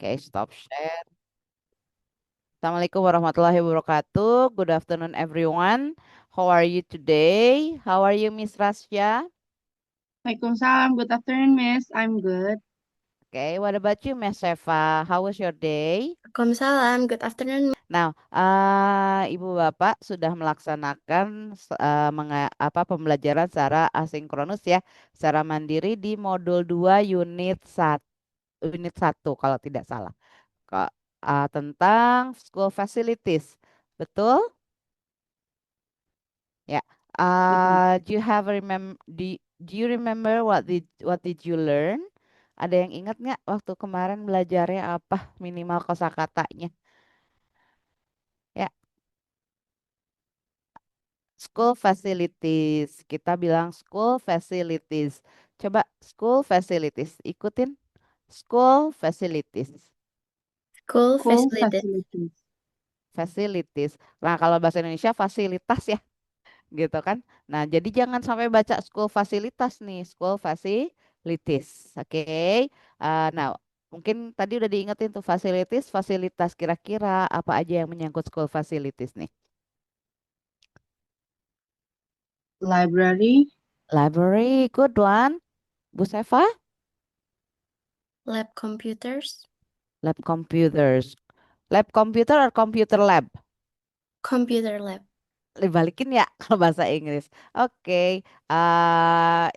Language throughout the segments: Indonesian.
Okay, stop share. Assalamualaikum warahmatullahi wabarakatuh. Good afternoon, everyone. How are you today? How are you, Miss Rasya? Waalaikumsalam. Good afternoon, Miss. I'm good. Okay, what about you, Miss Eva? How was your day? Waalaikumsalam, good afternoon. Now, Ibu Bapak sudah melaksanakan pembelajaran secara asinkronus ya, secara mandiri di modul 2 unit 1 kalau tidak salah. Tentang school facilities. Betul? Ya. Betul. Do you have do you remember what did you learn? Ada yang ingat nggak waktu kemarin belajarnya apa minimal kosakatanya? Ya, school facilities. Kita bilang school facilities. Coba school facilities. Ikutin school facilities. School School facilities. facilities. Facilities. Nah, kalau bahasa Indonesia fasilitas ya. Gitu kan. Nah, jadi jangan sampai baca school fasilitas nih, school facilities. Oke. Nah, mungkin tadi udah diingetin tuh facilities, fasilitas kira-kira apa aja yang menyangkut school facilities nih. Library. Library, good one. Bu Seva, Lab computers. lab computers. Lab computer or computer lab? Computer lab. Dibalikin ya kalau bahasa Inggris. Oke,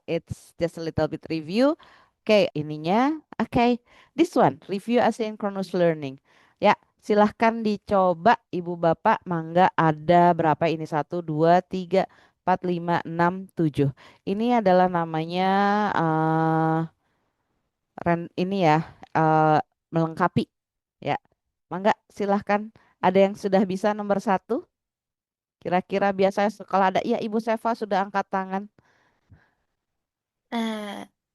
it's just a little bit review. Oke, ininya. Oke, this one review asynchronous learning. Ya, silahkan dicoba Ibu Bapak. Mangga ada berapa ini? 1, 2, 3, 4, 5, 6, 7. Ini adalah namanya ini ya melengkapi. Ya, mangga silahkan. Ada yang sudah bisa nomor 1? Kira-kira biasanya kalau ada, ya Ibu Seva sudah angkat tangan.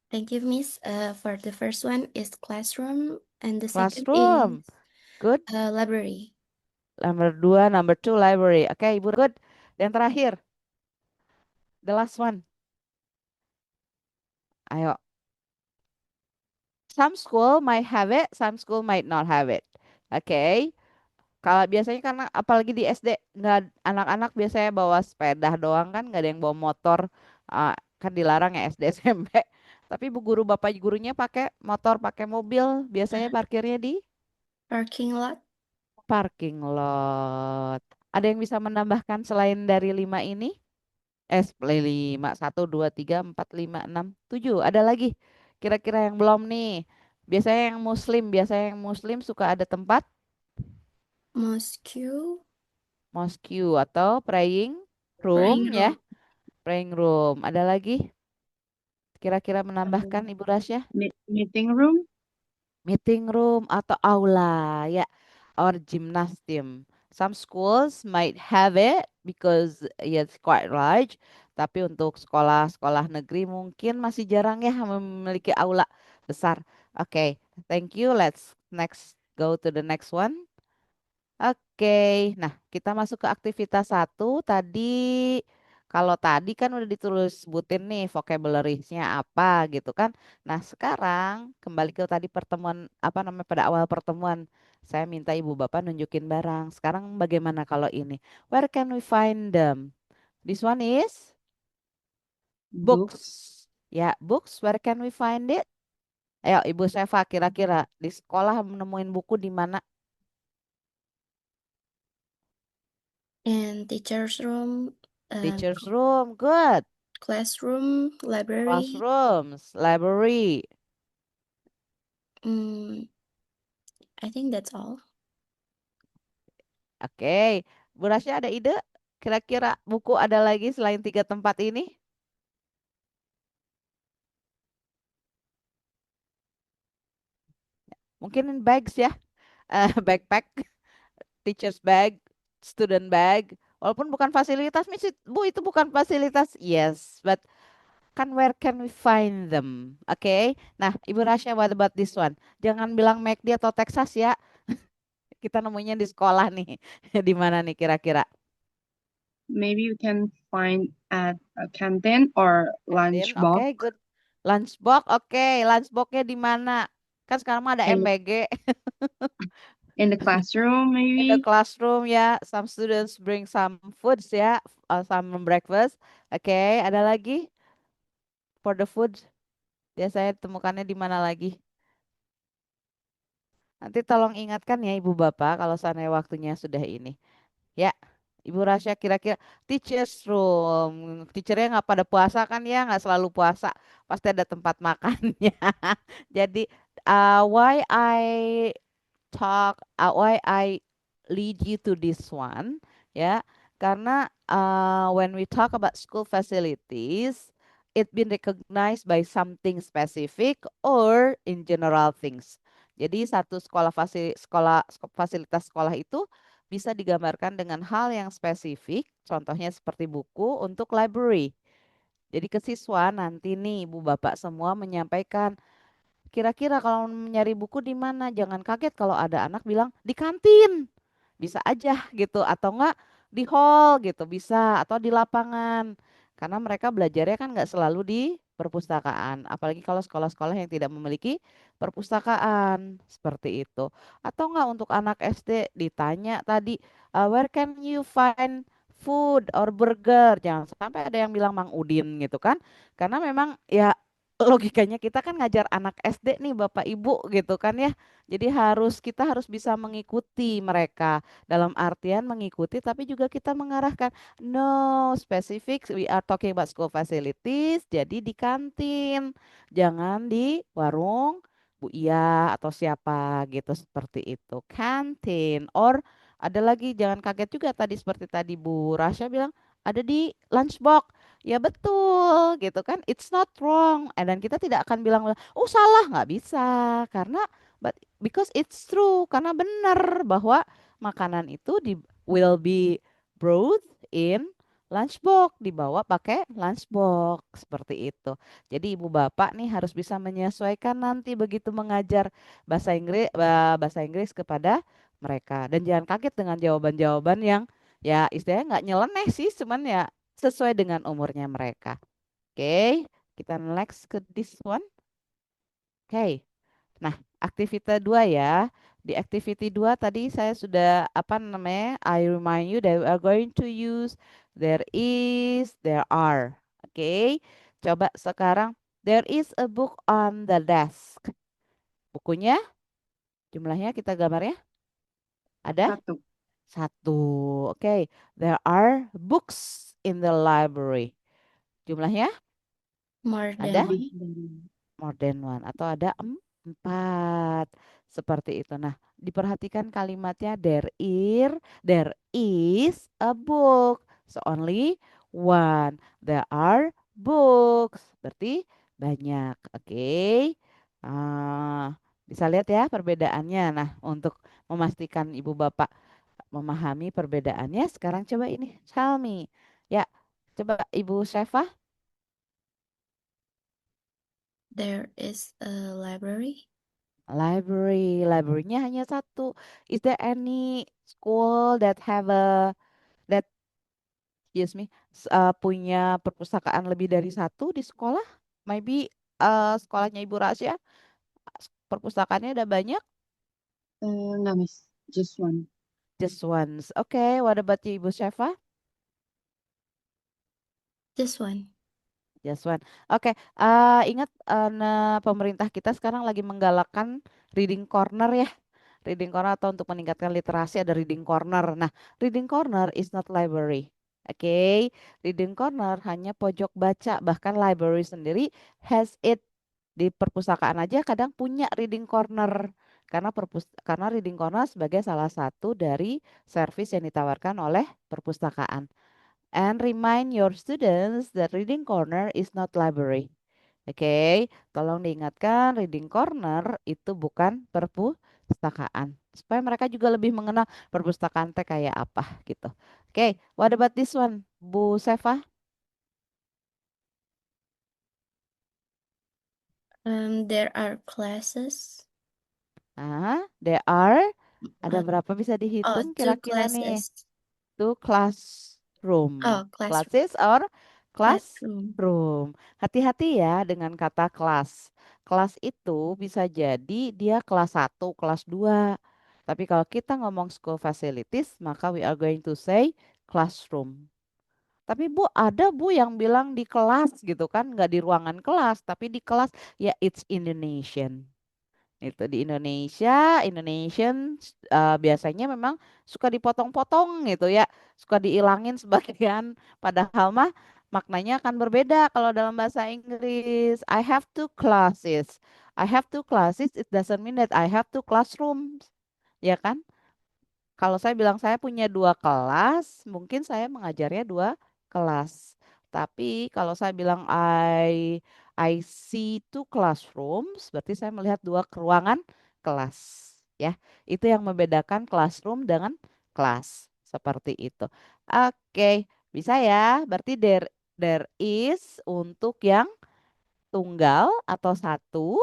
Thank you, Miss. For the first one is classroom, and the second Classroom, is good. library. Number 2 library. Oke, Ibu, good. Dan terakhir, the last one. Ayo. Some school might have it, some school might not have it. Oke. Kalau biasanya karena apalagi di SD nggak, anak-anak biasanya bawa sepeda doang kan, nggak ada yang bawa motor. Kan dilarang ya SD SMP. Tapi bu guru bapak gurunya pakai motor, pakai mobil, biasanya parkirnya di Parking lot. parking lot. Ada yang bisa menambahkan selain dari 5 ini? Play 5, 1, 2, 3, 4, 5, 6, 7. Ada lagi. Kira-kira yang belum nih. Biasanya yang muslim suka ada tempat Mosque. mosque atau praying room Praying ya. room. Praying room. Ada lagi? Kira-kira menambahkan Um, Ibu Rasya? Meeting room. Meeting room atau aula ya, or gymnasium. Some schools might have it because it's quite large, tapi untuk sekolah-sekolah negeri mungkin masih jarang ya memiliki aula besar. Oke, thank you. Let's next go to the next one. Oke, nah kita masuk ke aktivitas 1. Kalau tadi kan udah ditulis sebutin nih vocabulary-nya apa gitu kan. Nah sekarang kembali ke tadi pertemuan, apa namanya, pada awal pertemuan. Saya minta Ibu Bapak nunjukin barang. Sekarang bagaimana kalau ini? Where can we find them? This one is books. Books. Ya, books. Where can we find it? Ayo Ibu Seva, kira-kira di sekolah menemuin buku di mana? And teacher's room. Teacher's room, good. Classroom. Library. Classrooms, library. I think that's all. Oke, Bu Rasya ada ide? Kira-kira buku ada lagi selain 3 tempat ini? Mungkin bags ya, backpack, teacher's bag, student bag. Walaupun bukan fasilitas, Bu, itu bukan fasilitas. Yes, but kan where can we find them? Oke, nah Ibu Rasya, what about this one? Jangan bilang McD atau Texas ya. Kita nemunya di sekolah nih. Di mana nih kira-kira? Maybe you can find at a canteen or lunch Oke, box. good. Lunchbox, oke. Lunchboxnya di mana? Kan sekarang mah ada In the, MBG. in the classroom, In the maybe. classroom ya, some students bring some foods ya, some breakfast. Oke, ada lagi for the food. Biasanya temukannya di mana lagi? Nanti tolong ingatkan ya Ibu Bapak kalau seandainya waktunya sudah ini. Ya, Ibu Rasya kira-kira teachers room. Teachernya nggak pada puasa kan ya, nggak selalu puasa. Pasti ada tempat makannya. Jadi, why why I lead you to this one, ya, karena when we talk about school facilities, it been recognized by something specific or in general things. Jadi satu fasilitas sekolah itu bisa digambarkan dengan hal yang spesifik, contohnya seperti buku untuk library. Jadi ke siswa nanti nih Ibu Bapak semua menyampaikan kira-kira kalau nyari buku di mana? Jangan kaget kalau ada anak bilang di kantin. Bisa aja gitu atau enggak di hall gitu bisa atau di lapangan. Karena mereka belajarnya kan nggak selalu di perpustakaan, apalagi kalau sekolah-sekolah yang tidak memiliki perpustakaan seperti itu. Atau enggak untuk anak SD ditanya tadi, where can you find food or burger? Jangan sampai ada yang bilang Mang Udin gitu kan. Karena memang ya logikanya kita kan ngajar anak SD nih Bapak Ibu gitu kan ya. Jadi kita harus bisa mengikuti mereka dalam artian mengikuti tapi juga kita mengarahkan no specific we are talking about school facilities jadi di kantin jangan di warung Bu Iya atau siapa gitu seperti itu kantin or ada lagi jangan kaget juga tadi seperti tadi Bu Rasya bilang ada di lunchbox. Ya betul gitu kan. It's not wrong. Dan kita tidak akan bilang, oh salah, nggak bisa. Karena but because it's true. Karena benar bahwa makanan itu will be brought in lunchbox. Dibawa pakai lunchbox. Seperti itu. Jadi ibu bapak nih harus bisa menyesuaikan nanti begitu mengajar bahasa Inggris kepada mereka. Dan jangan kaget dengan jawaban-jawaban yang ya istilahnya nggak nyeleneh sih. Cuman ya sesuai dengan umurnya mereka. Oke, kita next ke this one. Oke, nah aktivitas 2 ya. Di activity 2 tadi saya sudah apa namanya? I remind you that we are going to use there is, there are. Oke, coba sekarang there is a book on the desk. Bukunya jumlahnya kita gambarnya ada Satu. satu. Oke, there are books in the library. Jumlahnya More than ada Lebih one. dari more than one atau ada empat seperti itu. Nah, diperhatikan kalimatnya there is a book. So only one. There are books. Berarti banyak. Oke. Bisa lihat ya perbedaannya. Nah, untuk memastikan Ibu Bapak memahami perbedaannya, sekarang coba ini tell me. Ya, coba Ibu Syafah. There is a library. Library-nya hanya satu. Is there any school that have that excuse me punya perpustakaan lebih dari satu di sekolah? Maybe sekolahnya Ibu Rasya perpustakaannya ada banyak. enggak, Miss. Just one. Just once. Okay, what about you, Ibu Syafa? This one. Just one. Oke, ingat pemerintah kita sekarang lagi menggalakkan reading corner ya. Reading corner atau untuk meningkatkan literasi ada reading corner. Nah, reading corner is not library. Oke, reading corner hanya pojok baca. Bahkan library sendiri has it di perpustakaan aja kadang punya reading corner. Karena reading corner sebagai salah satu dari service yang ditawarkan oleh perpustakaan. And remind your students that reading corner is not library. Oke, tolong diingatkan reading corner itu bukan perpustakaan. Supaya mereka juga lebih mengenal perpustakaan teh kayak apa gitu. Oke, what about this one, Bu Seva? There are classes. There are ada Uh, berapa bisa dihitung two kira-kira nih? classes. Two classroom. Oh, classroom. Classes or Classroom. classroom. Hati-hati ya dengan kata kelas. kelas itu bisa jadi dia kelas 1, kelas 2. Tapi kalau kita ngomong school facilities, maka we are going to say classroom. Tapi Bu, ada Bu yang bilang di kelas gitu kan, nggak di ruangan kelas, tapi di kelas. Ya, it's Indonesian. Itu di Indonesia, Indonesian biasanya memang suka dipotong-potong gitu ya, suka diilangin sebagian. Padahal mah maknanya akan berbeda kalau dalam bahasa Inggris. I have two classes. I have two classes. It doesn't mean that I have two classrooms, ya kan? Kalau saya bilang saya punya dua kelas, mungkin saya mengajarnya dua kelas. Tapi kalau saya bilang I see two classrooms, berarti saya melihat dua ruangan kelas. Ya, itu yang membedakan classroom dengan kelas. Seperti itu. Oke, bisa ya. Berarti there is untuk yang tunggal atau satu,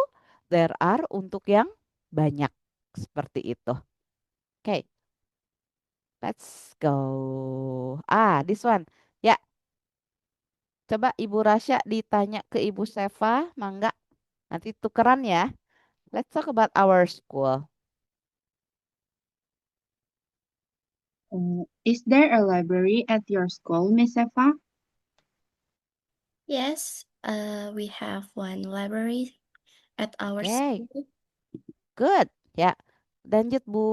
there are untuk yang banyak. Seperti itu. Oke. Let's go. This one. Ya, coba Ibu Rasya ditanya ke Ibu Seva, mangga. Nanti tukeran ya. Let's talk about our school. Is there a library at your school, Miss Eva? Yes, we have one library at our Oke, school. good. Ya, lanjut Bu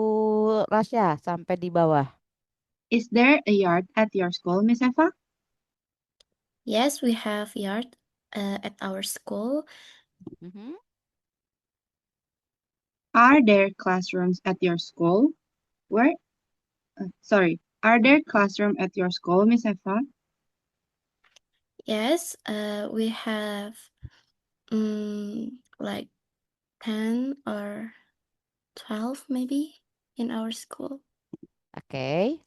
Rasya sampai di bawah. Is there a yard at your school, Miss Eva? Yes, we have yard at our school. Mhm. Are there classrooms at your school? Where? Sorry. Are there classrooms at your school, Miss Eva? Yes, we have like 10 or 12 maybe in our school. Oke,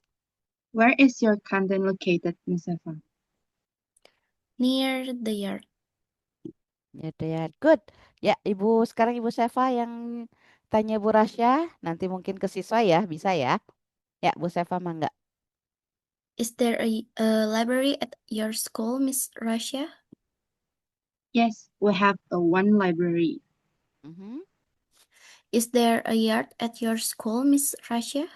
Where is your canteen located, Miss Eva? Near the yard. ya ya, good. Ya, sekarang Ibu Seva yang tanya Bu Rasya, nanti mungkin ke siswa ya, bisa ya. Ya, Bu Seva mangga. Is there a library at your school, Miss Russia? Yes, we have a one library. Mhm. Is there a yard at your school, Miss Russia?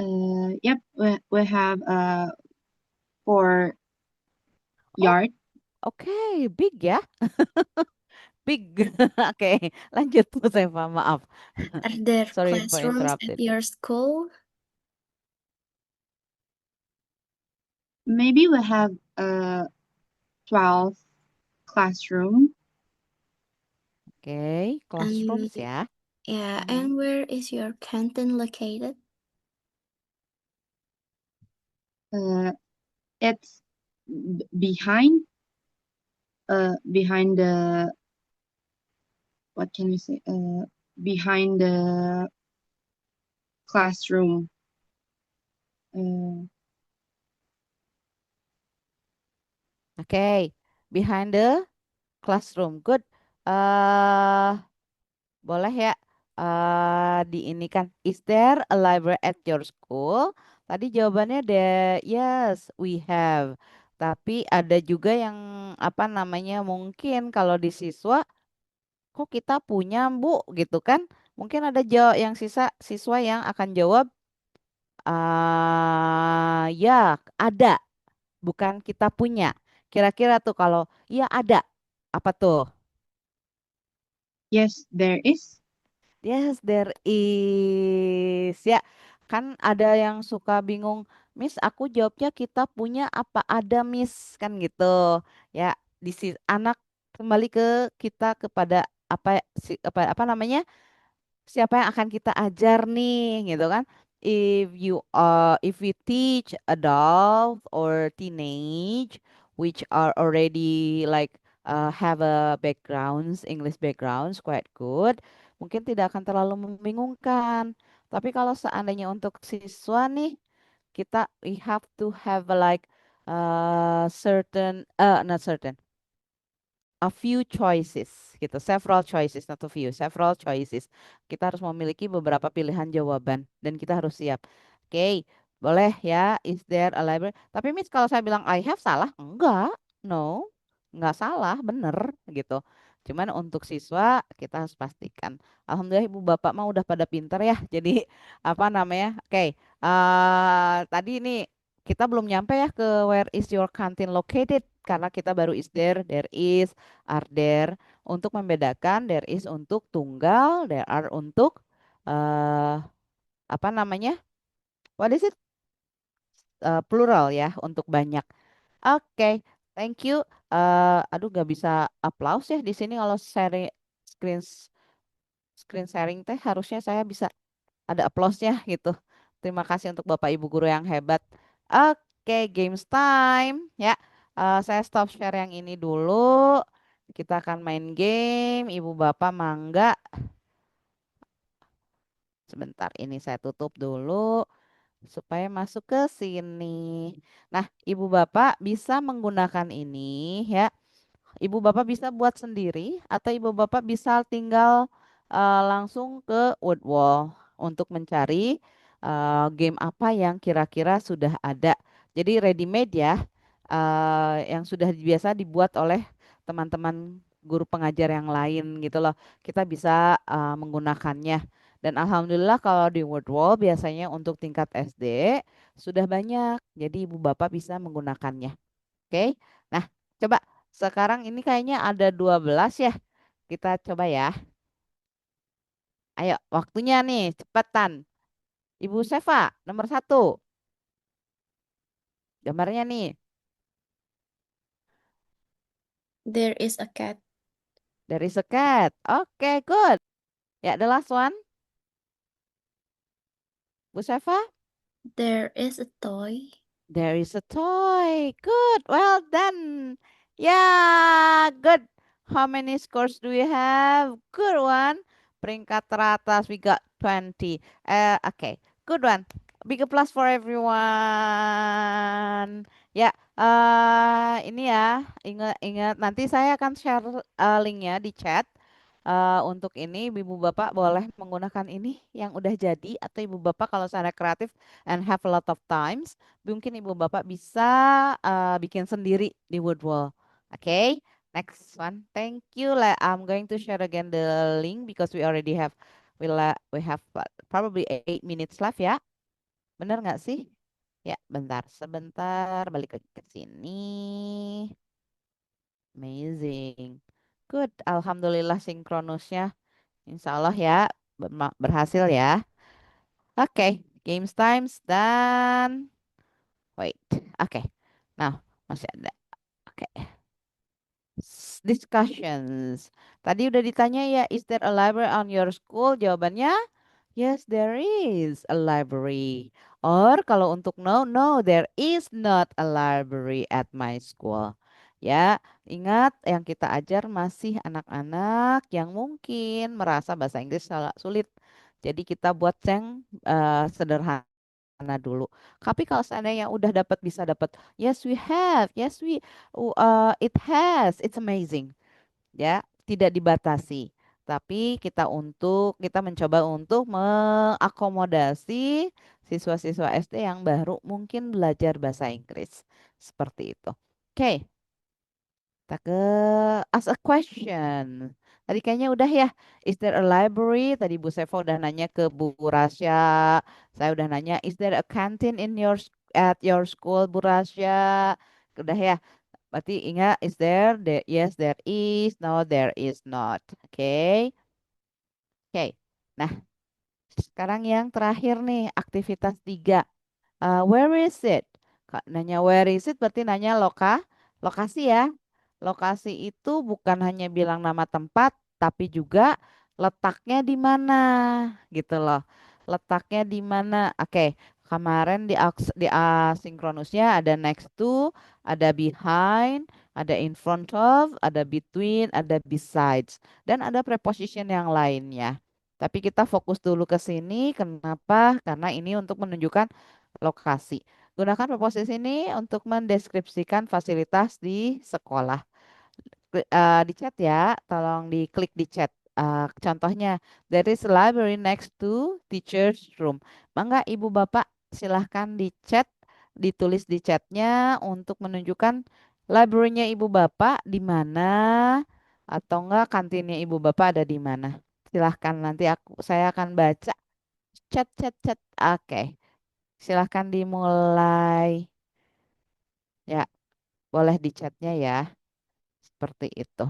Yep, we have four Oh, yard. oke, big ya. Big. Oke, lanjut Bu Seva, maaf. Are there Sorry for classrooms at interrupted. your school? Maybe we have 12 classroom. Oke, And classrooms ya. yeah, Mhm. and where is your canteen located? Uh, it's behind the what can we say? Behind the classroom. Uh, Oke, behind the classroom. Good. eh boleh ya. Di ini kan, is there a library at your school? Tadi jawabannya yes, we have. Tapi ada juga yang apa namanya, mungkin kalau di siswa, kok kita punya Bu gitu kan? Mungkin ada jawab yang siswa yang akan jawab ya ada, bukan kita punya. Kira-kira tuh kalau ya ada, apa tuh? yes, there is. Yes, there is. Ya, kan ada yang suka bingung, Miss, aku jawabnya kita punya apa ada Miss kan gitu. Ya, anak kembali ke kita kepada apa namanya? Siapa yang akan kita ajar nih gitu kan. If we teach adult or teenage which are already like have a backgrounds, English backgrounds quite good, mungkin tidak akan terlalu membingungkan. Tapi kalau seandainya untuk siswa nih, kita we have to have like certain not certain, a few choices gitu, several choices, not a few, several choices. Kita harus memiliki beberapa pilihan jawaban dan kita harus siap. Oke, boleh ya. Is there a library? Tapi Miss, kalau saya bilang I have salah? Enggak, no, enggak salah, bener gitu. Cuman untuk siswa kita harus pastikan. Alhamdulillah ibu bapak mah udah pada pinter ya. Jadi apa namanya? Oke, tadi ini kita belum nyampe ya ke where is your canteen located karena kita baru is there is, are there. Untuk membedakan there is untuk tunggal, there are untuk eh apa namanya? What is it? Plural ya untuk banyak. Oke, thank you. Aduh, gak bisa applause ya di sini kalau sharing screen screen sharing teh harusnya saya bisa ada applause-nya gitu. Terima kasih untuk Bapak Ibu guru yang hebat. Oke, games time ya. Saya stop share yang ini dulu. Kita akan main game. Ibu Bapak mangga. Sebentar, ini saya tutup dulu supaya masuk ke sini. Nah, Ibu Bapak bisa menggunakan ini ya. Ibu Bapak bisa buat sendiri atau Ibu Bapak bisa tinggal langsung ke Woodwall untuk mencari game apa yang kira-kira sudah ada. Jadi ready made ya, yang sudah biasa dibuat oleh teman-teman guru pengajar yang lain gitu loh. Kita bisa menggunakannya. Dan alhamdulillah kalau di Woodwall biasanya untuk tingkat SD sudah banyak. Jadi Ibu Bapak bisa menggunakannya. Oke. Nah, coba sekarang ini kayaknya ada 12 ya. Kita coba ya. Ayo, waktunya nih, cepetan. Ibu Seva, nomor satu. Gambarnya nih, There is a cat. dari sekat. Oke, good. Ya, the last one. Bu Seva, There is a toy. there is a toy. Good, well done. Ya, good. How many scores do we have? Good one. Peringkat teratas, we got 20. Okay, good one. Big applause for everyone. Ya, ini ya, ingat-ingat nanti saya akan share linknya di chat. Untuk ini ibu bapak boleh menggunakan ini yang udah jadi atau ibu bapak kalau secara kreatif and have a lot of times mungkin ibu bapak bisa bikin sendiri di Woodwall. Oke, next one. Thank you. I'm going to share again the link because we already have we have probably 8 minutes left ya. Bener nggak sih? Ya, bentar, sebentar, balik lagi ke sini. Amazing. Good. Alhamdulillah sinkronusnya. Insya Allah ya berhasil ya. Oke, games times dan wait. Oke. Nah, masih ada. Oke. Discussions. Tadi udah ditanya ya, is there a library on your school? Jawabannya yes, there is a library. Or kalau untuk no, no, there is not a library at my school. Ya, ingat yang kita ajar masih anak-anak yang mungkin merasa bahasa Inggris sulit. Jadi kita buat yang sederhana dulu. Tapi kalau seandainya udah dapat bisa dapat, yes we have, yes it has, it's amazing ya, tidak dibatasi. Tapi kita mencoba untuk mengakomodasi siswa-siswa SD yang baru mungkin belajar bahasa Inggris. Seperti itu. Oke, kita ke ask a question. Tadi kayaknya udah ya. Is there a library? Tadi Bu Sevo udah nanya ke Bu Rasya. Saya udah nanya, is there a canteen at your school, Bu Rasya? Udah ya. Berarti ingat, is there? Yes, there is. No, there is not. Oke. Oke. Nah, sekarang yang terakhir nih, aktivitas 3. Where is it? Nanya where is it berarti nanya lokasi ya. Lokasi itu bukan hanya bilang nama tempat, tapi juga letaknya di mana, gitu loh. Letaknya di mana? Oke, kemarin di asinkronusnya ada next to, ada behind, ada in front of, ada between, ada besides, dan ada preposition yang lainnya. Tapi kita fokus dulu ke sini. Kenapa? Karena ini untuk menunjukkan lokasi. Gunakan preposisi ini untuk mendeskripsikan fasilitas di sekolah. Di chat ya, tolong diklik di chat. Contohnya, there is a library next to teacher's room. Mangga Ibu Bapak silahkan di chat, ditulis di chatnya untuk menunjukkan library-nya Ibu Bapak di mana, Atau enggak kantinnya ibu bapak ada di mana? Silahkan nanti saya akan baca chat. Oke, silahkan dimulai. Ya, boleh di chatnya ya. Seperti itu.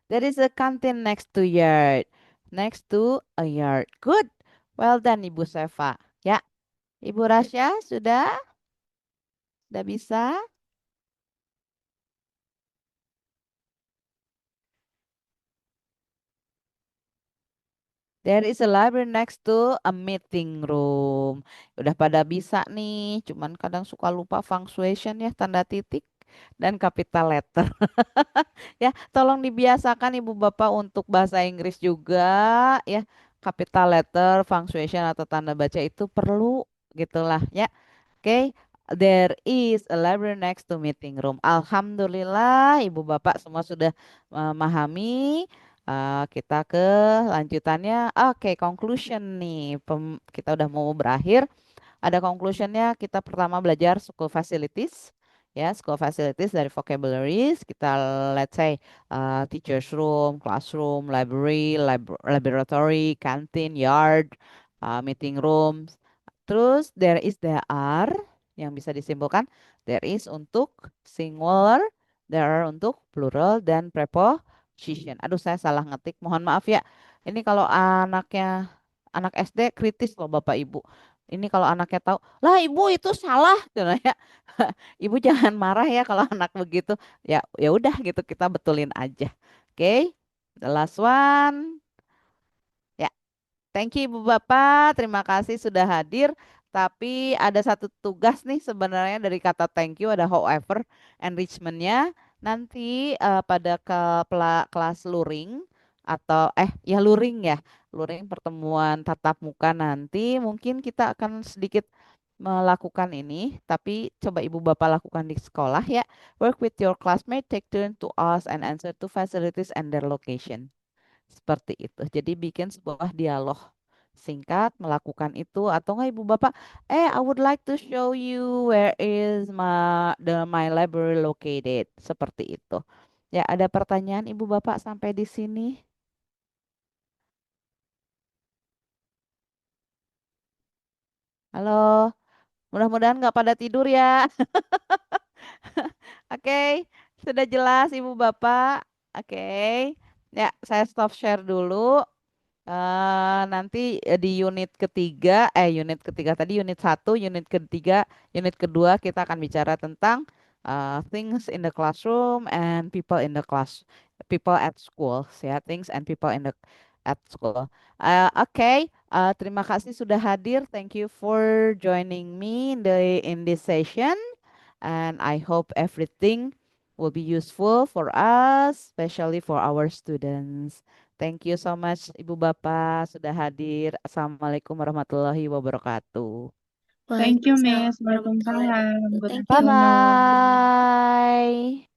There is a canteen next to yard. Next to a yard. Good. Well done, Ibu Seva. Ya, Ibu Rasya sudah? Sudah bisa? There is a library next to a meeting room. Udah pada bisa nih, cuman kadang suka lupa punctuation ya, tanda titik dan capital letter. Ya, tolong dibiasakan Ibu Bapak untuk bahasa Inggris juga ya. Capital letter, punctuation atau tanda baca itu perlu gitulah ya. Oke, there is a library next to meeting room. Alhamdulillah, ibu bapak semua sudah memahami. Kita ke lanjutannya. Oke, conclusion nih. Kita udah mau berakhir. Ada conclusionnya. Kita pertama belajar school facilities. Ya, school facilities dari vocabularies. Kita let's say teacher's room, classroom, library, laboratory, canteen, yard, meeting rooms. Terus there are yang bisa disimpulkan there is untuk singular, there are untuk plural dan preposition. Aduh saya salah ngetik, mohon maaf ya. Ini kalau anak SD kritis loh Bapak Ibu. Ini kalau anaknya tahu, lah ibu itu salah, gitu ya. Ibu jangan marah ya kalau anak begitu. Ya ya udah gitu kita betulin aja. Oke, the last one. Ya, thank you Ibu Bapak, terima kasih sudah hadir. Tapi ada satu tugas nih sebenarnya dari kata thank you ada however enrichmentnya nanti pada kelas luring atau ya luring ya luring pertemuan tatap muka nanti mungkin kita akan sedikit melakukan ini tapi coba ibu bapak lakukan di sekolah ya work with your classmate take turn to ask and answer to facilities and their location. Seperti itu. Jadi bikin sebuah dialog singkat melakukan itu atau enggak Ibu Bapak, I would like to show you where is my library located. Seperti itu. Ya, ada pertanyaan Ibu Bapak sampai di sini? Halo, mudah-mudahan nggak pada tidur ya. Oke, sudah jelas Ibu Bapak. Oke. Ya, saya stop share dulu. Nanti unit ketiga tadi unit satu, unit kedua kita akan bicara tentang things in the classroom and people at school, ya, things and people at school. Oke, terima kasih sudah hadir. Thank you for joining me in this session, and I hope everything will be useful for us, especially for our students. Thank you so much Ibu Bapak sudah hadir. Assalamualaikum warahmatullahi wabarakatuh. Thank you, Waalaikumsalam Miss. warahmatullahi Waalaikumsalam. wabarakatuh. Good Thank Bye you. afternoon. bye.